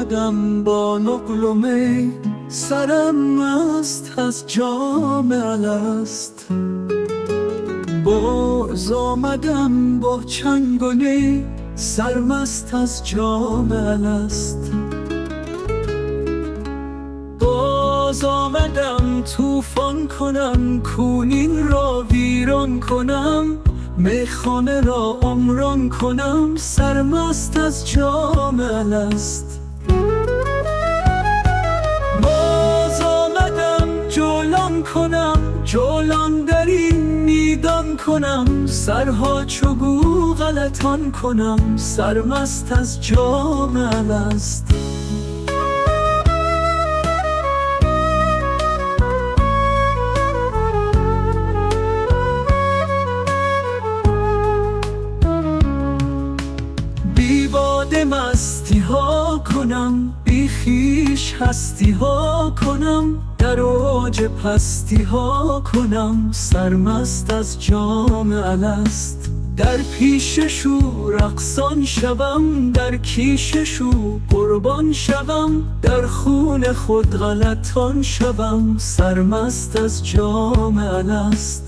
آمدم با نقل و می، سرم مست از جام الست. باز آمدم با چنگ و نی، سرمست از جام الست. باز آمدم طوفان کنم، کونین را ویران کنم، میخانه را عمران کنم، سرمست از جام الست. باز آمدم جولان کنم، جولان در این میدان کنم، سرها چو گو غلطان کنم، سرمست از جام الست. بی باده مستی ها کنم، بی خویش هستی ها کنم، در اوج پستی ها کنم، سرمست از جام الست. در پیشش او رقصان شوم، در کیشش او قربان شوم، در خون خود غلطان شوم، سرمست از جام الست.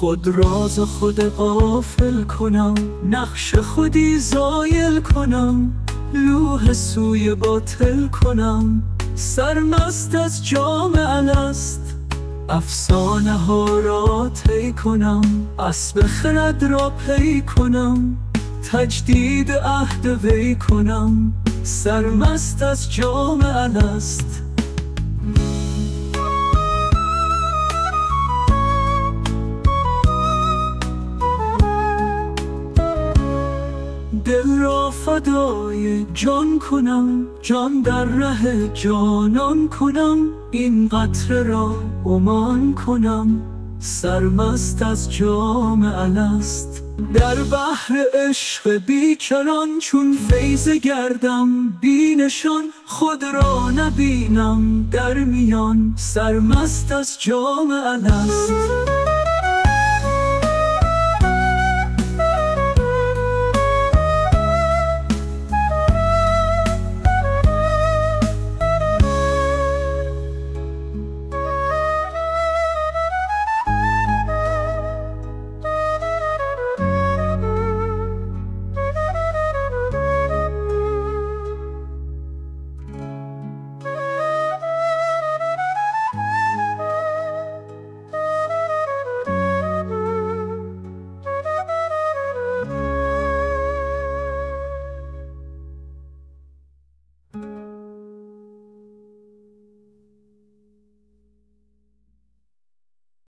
خود راز خود غافل کنم، نقش خودی زایل کنم، لوح سوی باطل کنم، سرمست از جام الست. افسانه ها را طی کنم، اسب خرد را پی کنم، تجدید عهد وی کنم، سرمست از جام الست. دل را فدای جان کنم، جان در ره جانان کنم، این قطره را امان کنم، سرمست از جام الست. در بحر عشق بیکران چون فیضه گردم بی نشان، خود را نبینم در میان، سرمست از جام الست.